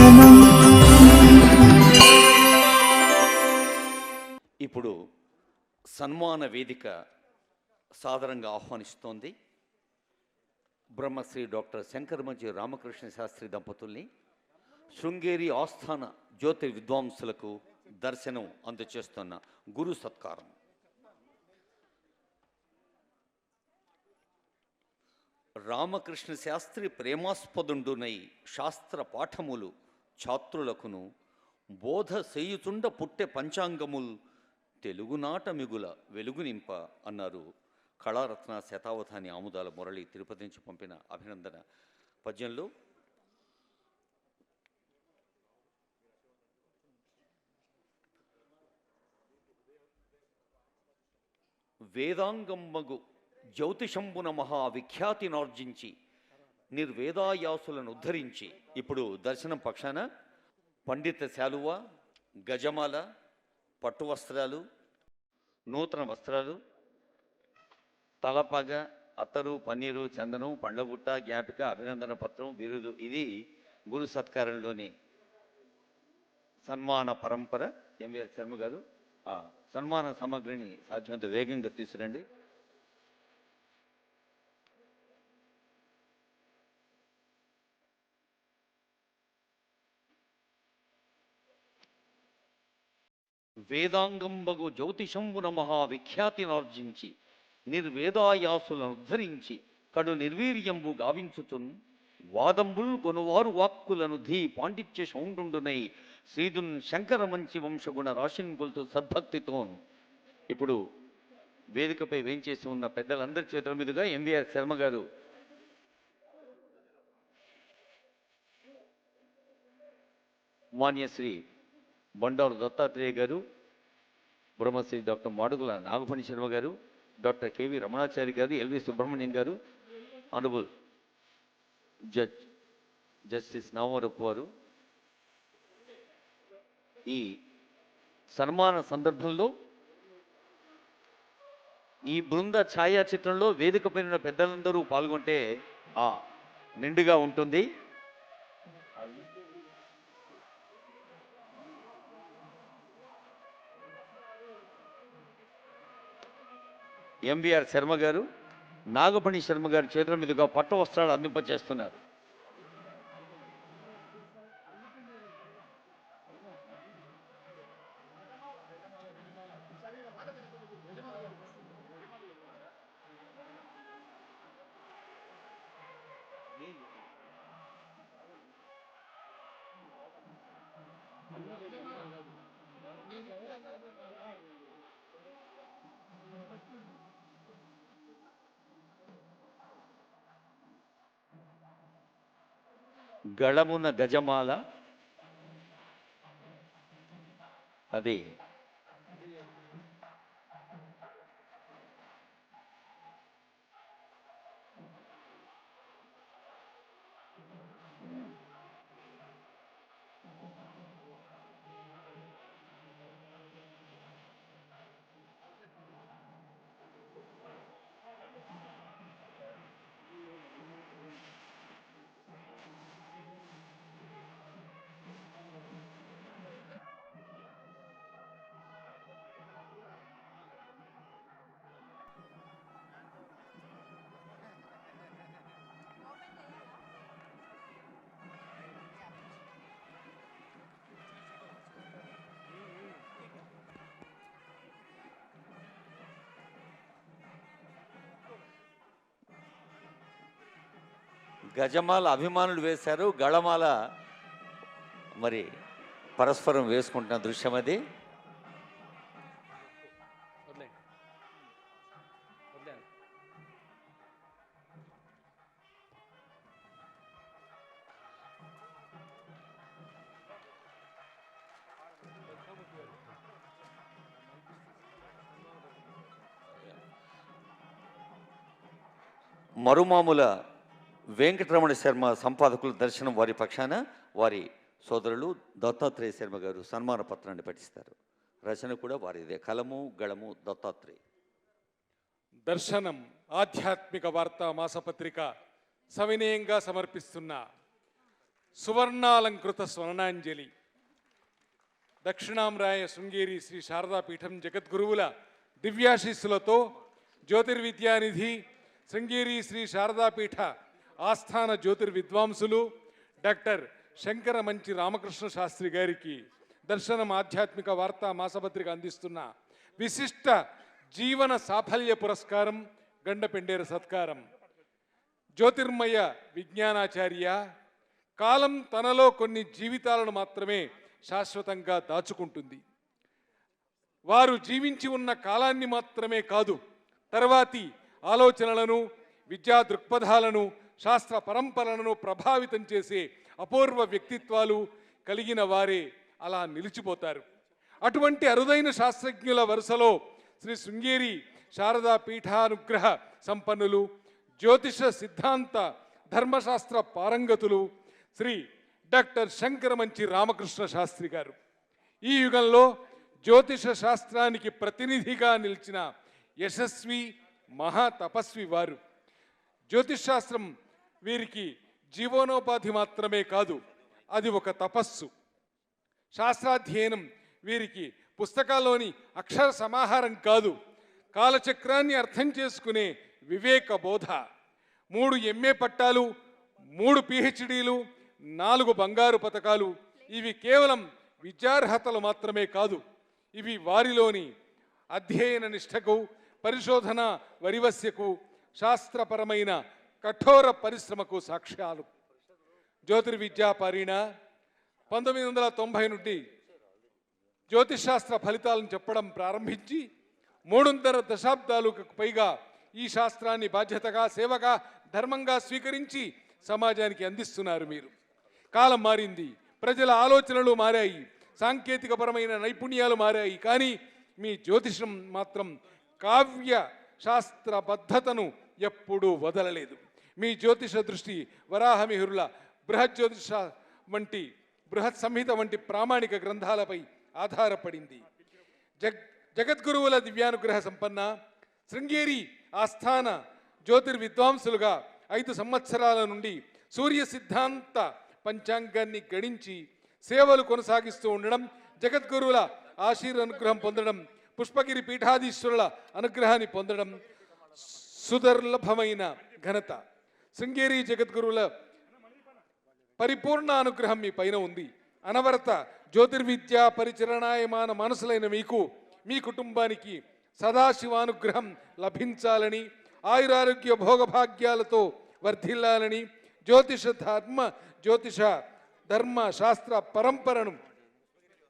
దర్శనం. ఇప్పుడు సన్మాన వేదిక సాదరంగా ఆహ్వానిస్తోంది బ్రహ్మశ్రీ డాక్టర్ శంకరమంచి రామకృష్ణ శాస్త్రి దంపతుల్ని. శృంగేరి ఆస్థాన జ్యోతి విద్వాంసులకు దర్శనం అందచేస్తున్న గురు సత్కారం. రామకృష్ణ శాస్త్రి ప్రేమాస్పదుండునై శాస్త్ర పాఠములు ఛాత్రులకును బోధ సేయుచుండ పుట్టె పంచాంగముల్ తెలుగునాట మిగుల వెలుగునింప అన్నారు కళారత్న శతావధాని ఆముదాల మురళి తిరుపతి నుంచి పంపిన అభినందన పద్యంలో. వేదాంగమ్మగు జ్యోతిషంబున మహావిఖ్యాతినార్జించి నిర్వేదాయాసులను ఉద్ధరించి. ఇప్పుడు దర్శనం పక్షాన పండిత శాలువ, గజమాల, పట్టు వస్త్రాలు, నూతన వస్త్రాలు, తలపాగ, అత్తరు, పన్నీరు, చందనం, పండ్లబుట్ట, జ్ఞాపిక, అభినందన పత్రం, బిరుదు. ఇది గురు సత్కారంలోని సన్మాన పరంపర. ఎంవిఆర్ శర్మ గారు ఆ సన్మాన సామగ్రిని సాధ్యమంత వేగంగా తీసుకురండి. వేదాంగంబగు జ్యోతిషంబున మహావిఖ్యాతినార్జించి నిర్వేదాయాసులను ఉద్ధరించి కడు నిర్వీర్యంబు గావించుచున్ వాదంబుల్ కొనువారు వాక్కులను ధీ పాండిత్య శౌండుండునై శ్రీదున్ శంకర మంచి వంశగుణ రాశిన్ గొలుతు సద్భక్తితోన్. ఇప్పుడు వేదికపై వేంచేసి ఉన్న పెద్దలందరి చేతుల మీదుగా ఎంవిఆర్ శర్మ గారు మాన్యశ్రీ బండారు దత్తాత్రేయ గారు, బ్రహ్మశ్రీ డాక్టర్ మాడుగుల నాగఫణి శర్మ గారు, డాక్టర్ కెవి రమణాచారి గారు, ఎల్వి సుబ్రహ్మణ్యం గారు, ఆనరబుల్ జస్టిస్ నామవరపు వారు. ఈ సన్మాన సందర్భంలో ఈ బృంద ఛాయాచిత్రంలో వేదిక పైన పెద్దలందరూ పాల్గొంటే నిండుగా ఉంటుంది. ఎంవిఆర్ శర్మ గారు, నాగపణి శర్మ గారి చేతుల మీదుగా పట్టు వస్త్రాలు అందింపచేస్తున్నారు. గళమున గజమాల, అది గజమాల అభిమానులు వేశారు, గళమాల మరి పరస్పరం వేసుకుంటున్న దృశ్యం అది. మరుమాముల వెంకటరమణ శర్మ సంపాదకుల దర్శనం వారి పక్షాన వారి సోదరులు దత్తాత్రేయ శర్మ గారు సన్మాన పత్రాన్ని పఠిస్తారు. రచన కూడా వారిదే. కలము గళము దత్తాత్రేయ. దర్శనం ఆధ్యాత్మిక వార్తా మాసపత్రిక సవినయంగా సమర్పిస్తున్న సువర్ణాలంకృత స్వర్ణాంజలి దక్షిణామ్రాయ శృంగేరి శ్రీ శారదాపీఠం జగద్గురువుల దివ్యాశీస్సులతో జ్యోతిర్విద్యానిధి శృంగేరి శ్రీ శారదాపీఠ ఆస్థాన జ్యోతిర్విద్వాంసులు డాక్టర్ శంకర మంచి రామకృష్ణ శాస్త్రి గారికి దర్శనం ఆధ్యాత్మిక వార్తా మాసపత్రిక అందిస్తున్న విశిష్ట జీవన సాఫల్య పురస్కారం గండపెండేర సత్కారం. జ్యోతిర్మయ విజ్ఞానాచార్య కాలం తనలో కొన్ని జీవితాలను మాత్రమే శాశ్వతంగా దాచుకుంటుంది. వారు జీవించి ఉన్న కాలాన్ని మాత్రమే కాదు, తర్వాతి ఆలోచనలను, విద్యా దృక్పథాలను, శాస్త్ర పరంపరలను ప్రభావితం చేసే అపూర్వ వ్యక్తిత్వాలు కలిగిన వారే అలా నిలిచిపోతారు. అటువంటి అరుదైన శాస్త్రజ్ఞుల వరుసలో శ్రీ శృంగేరి శారదా పీఠానుగ్రహ సంపన్నులు, జ్యోతిష సిద్ధాంత ధర్మశాస్త్ర పారంగతులు శ్రీ డాక్టర్ శంకర మంచి రామకృష్ణ శాస్త్రి గారు. ఈ యుగంలో జ్యోతిష శాస్త్రానికి ప్రతినిధిగా నిలిచిన యశస్వి మహా తపస్వి వారు. జ్యోతిష్ శాస్త్రం వీరికి జీవనోపాధి మాత్రమే కాదు, అది ఒక తపస్సు. శాస్త్రాధ్యయనం వీరికి పుస్తకాల్లోని అక్షర సమాహారం కాదు, కాలచక్రాన్ని అర్థం చేసుకునే వివేక బోధ. 3 MA పట్టాలు, 3 PhDలు, 4 బంగారు పతకాలు ఇవి కేవలం విద్యార్హతలు మాత్రమే కాదు, ఇవి వారిలోని అధ్యయన నిష్ఠకు, పరిశోధన వరివస్యకు, శాస్త్రపరమైన కఠోర పరిశ్రమకు సాక్ష్యాలు. జ్యోతిర్విద్యా పారీణ 1990 నుండి జ్యోతిషాస్త్ర ఫలితాలను చెప్పడం ప్రారంభించి 3.5 దశాబ్దాలకు పైగా ఈ శాస్త్రాన్ని బాధ్యతగా, సేవగా, ధర్మంగా స్వీకరించి సమాజానికి అందిస్తున్నారు మీరు. కాలం మారింది, ప్రజల ఆలోచనలు మారాయి, సాంకేతికపరమైన నైపుణ్యాలు మారాయి, కానీ మీ జ్యోతిషం మాత్రం కావ్య శాస్త్రబద్ధతను ఎప్పుడూ వదలలేదు. మీ జ్యోతిష దృష్టి వరాహమిహిరుల బృహత్ సంహిత వంటి ప్రామాణిక గ్రంథాలపై ఆధారపడింది. జగద్గురువుల దివ్యానుగ్రహ సంపన్న శృంగేరి ఆస్థాన జ్యోతిర్విద్వాంసులుగా 5 సంవత్సరాల నుండి సూర్య సిద్ధాంత పంచాంగాన్ని గణించి సేవలు కొనసాగిస్తూ ఉండడం, జగద్గురువుల అనుగ్రహం పొందడం, పుష్పగిరి పీఠాధీశ్వరుల అనుగ్రహాన్ని పొందడం సుదుర్లభమైన ఘనత. శృంగేరి జగద్గురువుల పరిపూర్ణ అనుగ్రహం మీ పైన ఉంది. అనవరత జ్యోతిర్విద్యా పరిచరణాయమాన మనసులైన మీకు, మీ కుటుంబానికి సదాశివానుగ్రహం లభించాలని, ఆయురారోగ్య భోగభాగ్యాలతో వర్ధిల్లాలని, జ్యోతిష ధర్మ శాస్త్ర పరంపరను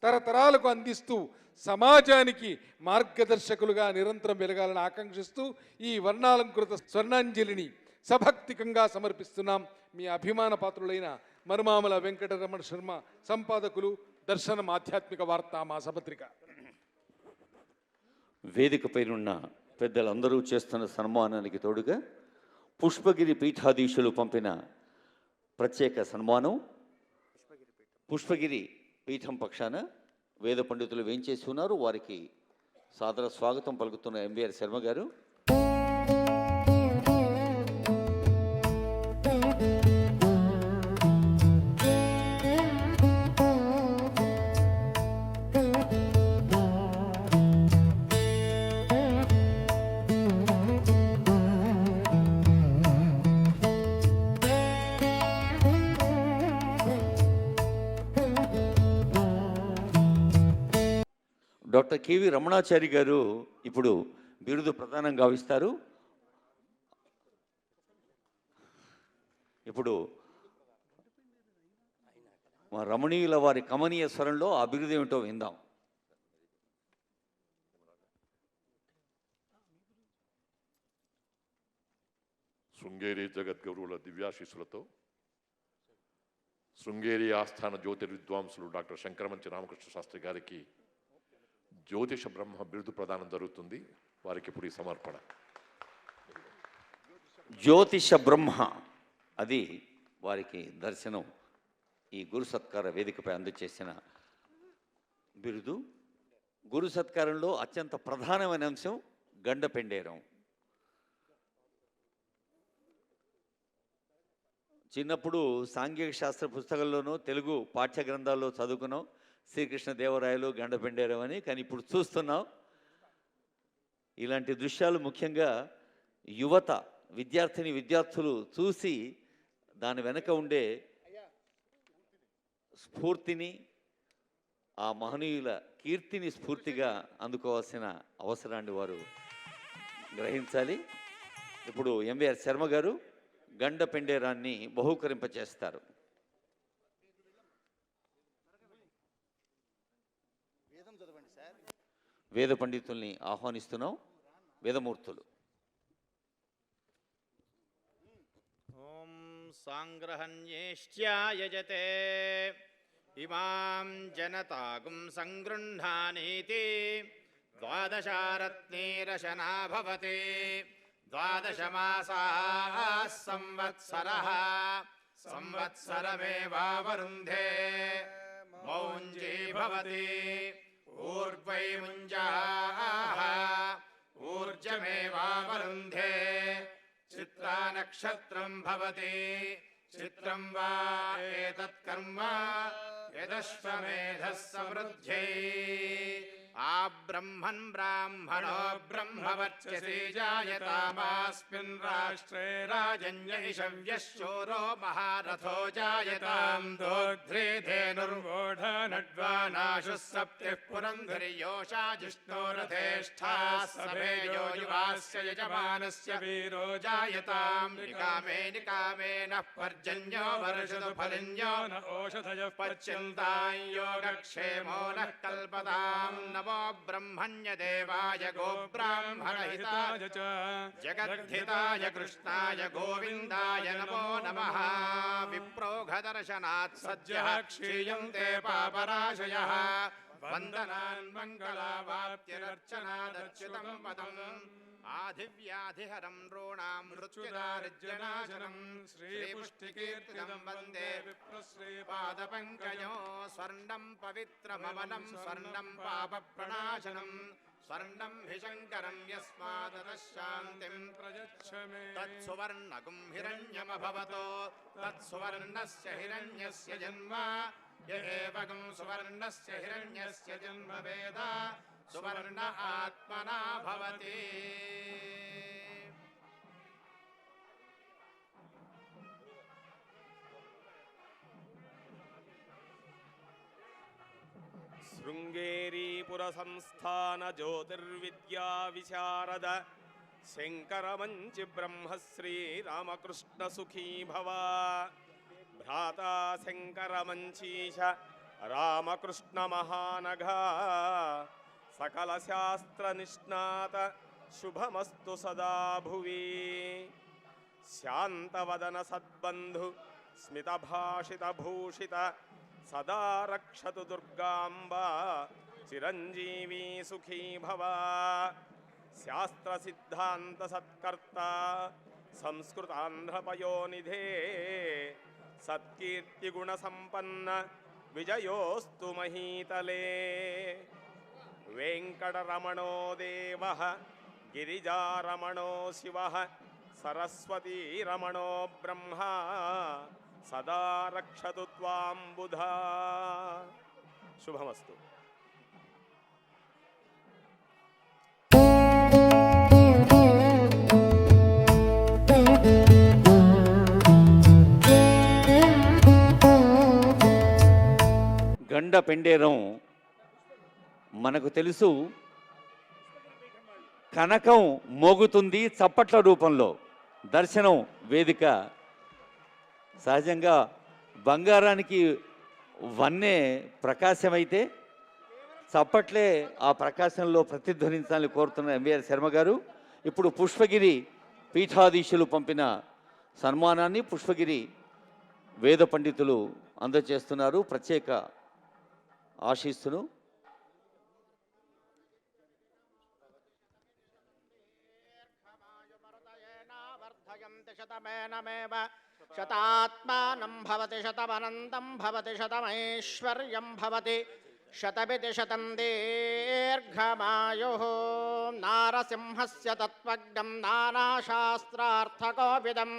తరతరాలకు అందిస్తూ సమాజానికి మార్గదర్శకులుగా నిరంతరం వెలగాలని ఆకాంక్షిస్తూ ఈ వర్ణాలంకృత స్వర్ణాంజలిని సభక్తికంగా సమర్పిస్తున్నాం. మీ అభిమాన పాత్రులైన మరుమామల వెంకటరమణ శర్మ, సంపాదకులు, దర్శనం ఆధ్యాత్మిక వార్తా మాసపత్రిక. వేదికపైనున్న పెద్దలందరూ చేస్తున్న సన్మానానికి తోడుగా పుష్పగిరి పీఠాధీశులు పంపిన ప్రత్యేక సన్మానం. పుష్పగిరి పీఠం పక్షాన వేద పండితులు వేంచేసి ఉన్నారు. వారికి సాదర స్వాగతం పలుకుతున్న MVR శర్మ గారు. డాక్టర్ KV రమణాచారి గారు ఇప్పుడు బిరుదు ప్రదానం గావిస్తారు. ఇప్పుడు మా రమణీయుల వారి కమనీయ స్వరంలో ఆ బిరుదు ఏమిటో విందాం. శృంగేరి జగద్గురువుల దివ్యాశీస్సులతో శృంగేరి ఆస్థాన జ్యోతిర్విద్వాంసులు డాక్టర్ శంకరమంచి రామకృష్ణ శాస్త్రి గారికి జ్యోతిష బ్రహ్మ బిరుదు ప్రదానం జరుగుతుంది. వారికి ఇప్పుడు ఈ సమర్పణ. జ్యోతిష బ్రహ్మ అది వారికి దర్శనం. ఈ గురు సత్కార వేదికపై అందజేసిన బిరుదు. గురు సత్కారంలో అత్యంత ప్రధానమైన అంశం గండపెండేరం. చిన్నప్పుడు సాంఘిక శాస్త్ర పుస్తకాల్లోనూ తెలుగు పాఠ్య గ్రంథాల్లో చదువుకున్నాం శ్రీకృష్ణదేవరాయలు గండపెండేరం అని. కానీ ఇప్పుడు చూస్తున్నాం ఇలాంటి దృశ్యాలు ముఖ్యంగా యువత విద్యార్థులు చూసి దాని వెనక ఉండే స్ఫూర్తిని ఆ మహనీయుల కీర్తిని స్ఫూర్తిగా అందుకోవాల్సిన అవసరాన్ని వారు గ్రహించాలి. ఇప్పుడు ఎంవీఆర్ శర్మ గారు గండపెండేరాన్ని బహూకరింపచేస్తారు. వేద పండితుల్ని ఆహ్వానిస్తున్నాం. వేదమూర్తులు. ఓం సాంగ్రహణ్యేష్ట్యాయజతే ఇమాం జనతాగుం సంగృహ్ణానీతి ద్వాదశారత్నీరశనా భవతి ద్వాదశమాసాః సంవత్సరః సంవత్సరమేవావరుంధే మౌంజీ భవతి ఊర్వై ముంజాః ఊర్జమేవావరుంధే చిత్రా నక్షత్రం భవతి చిత్రం వా ఏతత్కర్మ యదశ్వమేధः సమృద్ధ్యై ఆ బ్రహ్మన్ బ్రాహ్మణో బ్రహ్మవర్చసి జాయతామాస్మిన్ రాష్ట్రే రాజన్యైషవ్యశూరో మహారథో జాయతాం దోగ్ధ్రీ ధేనుర్వోఢనడ్వానాశుః సప్తిః పురంధరియోషా జిష్ణోరథేష్ఠాः సభేయో యువాస్య యజమానస్య వీరో జాయతాం నికామే నికామేన పర్జన్యో వర్షతు ఫలిన్యో న ఓషధయః పచ్యంతాం యోగక్షేమో నః కల్పతాం నమో బ్రహ్మణ్యదేవాయ గోబ్రాహ్మణహితాయ చ జగద్ధితాయ కృష్ణాయ గోవిందాయ నమో నమః విప్రోఘదర్శనాత్ సద్యః క్షీయంతే పాపరాశయః వందనాన్ మంగళావాప్తిరర్చనాదర్చితం పదం ఆధివ్యాధిహరం నృణాం మృత్యుదారిద్ర్యనాశనం శ్రీపుష్టికీర్తిదం వందే విప్రశ్రీపాదపంకజో స్వర్ణం పవిత్రమమలం స్వర్ణం పాపప్రణాశనం స్వర్ణం హిశంకరం యస్మాదతః శాంతిం ప్రయచ్చమే తత్సువర్ణగుం హిరణ్యమభవతో తత్సువర్ణస్య హిరణ్యస్య జన్మ య ఏవగుం సువర్ణస్య హిరణ్యస్య జన్మ వేద సువర్ణ ఆత్మనా భవతి. శృంగేరీపుర సంస్థాన జ్యోతిర్విద్యా విశారద శంకరమంచి బ్రహ్మశ్రీ రామకృష్ణ సుఖీ భవ భ్రాతా శంకరమంచీశ రామకృష్ణ మహానఘా సకల శాస్త్ర నిష్ణాత శుభమస్తు సదా భువి శాంతవదన సద్బంధు స్మితభాషిత భూషిత సదా రక్షతు దుర్గాంబ చిరంజీవి సుఖీ భవ శాస్త్ర సిద్ధాంత సత్కర్త సంస్కృతాంధ్రపయోనిధే సత్కీర్తి గుణ సంపన్న విజయోస్తు మహీతలే వెంకటరమణో దేవః గిరిజారమణో శివః సరస్వతీరమణో బ్రహ్మ సదా రక్షతు త్వాం బుధా. శుభమస్తు. గండపెండేరం మనకు తెలుసు కనకం మోగుతుంది చప్పట్ల రూపంలో. దర్శనం వేదిక. సహజంగా బంగారానికి వన్నే ప్రకాశమైతే చప్పట్లే ఆ ప్రకాశంలో ప్రతిధ్వనించాలని కోరుతున్న ఎంవీఆర్ శర్మ గారు ఇప్పుడు పుష్పగిరి పీఠాధీశులు పంపిన సన్మానాన్ని పుష్పగిరి వేద పండితులు అందజేస్తున్నారు. ప్రత్యేక ఆశీస్సును. శతాత్మానం భవతి శతమనంతం భవతి శతమైశ్వర్యం భవతి శతమితి శతం దీర్ఘమాయుః నారసింహస్య తత్వజ్ఞం నానాశాస్త్రార్థకోవిదం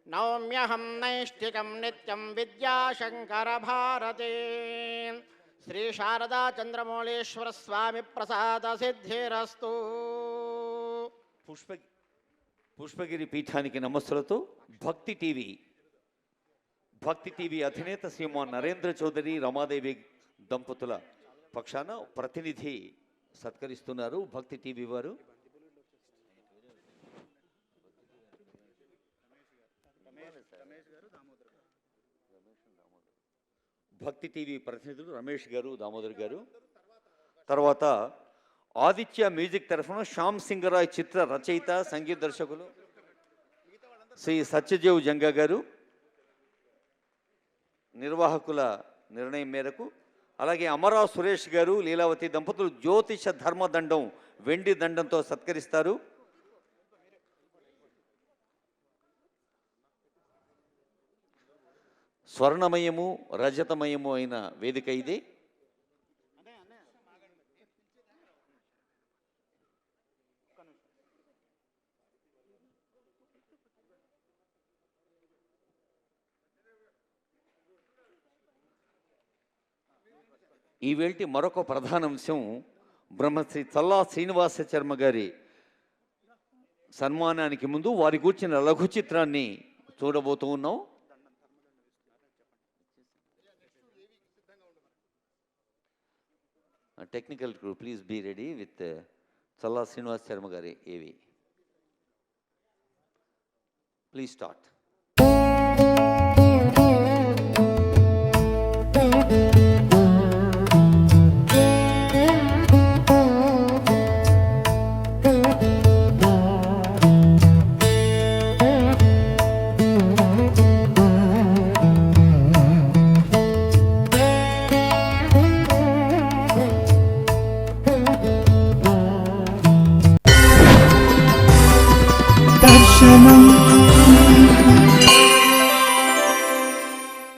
నౌమ్యహం నైష్ఠికం నిత్యం విద్యాశంకరభారతే. శ్రీ శారదా చంద్రమౌళీశ్వర స్వామి ప్రసాద సిద్ధిరస్తు. పుష్పగిరి పీఠానికి నమస్సులతో భక్తి టీవీ అధినేత శ్రీమాన్ నరేంద్ర చౌదరి రమాదేవి దంపతుల పక్షాన ప్రతినిధి సత్కరిస్తున్నారు. భక్తి టీవీ వారు భక్తి టీవీ ప్రతినిధులు రమేష్ గారు, దామోదర్ గారు. తర్వాత ఆదిత్య మ్యూజిక్ తరఫున శ్యామ్ సింగరాయ్ చిత్ర రచయిత సంగీత దర్శకులు శ్రీ సత్యదేవ్ జంగా గారు నిర్వాహకుల నిర్ణయం మేరకు, అలాగే అమరా సురేష్ గారు, లీలావతి దంపతులు జ్యోతిష ధర్మదండం వెండి దండంతో సత్కరిస్తారు. స్వర్ణమయము రజతమయము అయిన వేదిక ఇది. ఈవేళ మరొక ప్రధాన అంశం బ్రహ్మశ్రీ చల్లా శ్రీనివాస శర్మ గారి సన్మానానికి ముందు వారి కూర్చిన లఘు చిత్రాన్ని చూడబోతూ ఉన్నాం. Technical crew please be ready with Challa Srinivasa Sharma గారి ఏవి. Please start. దర్శనం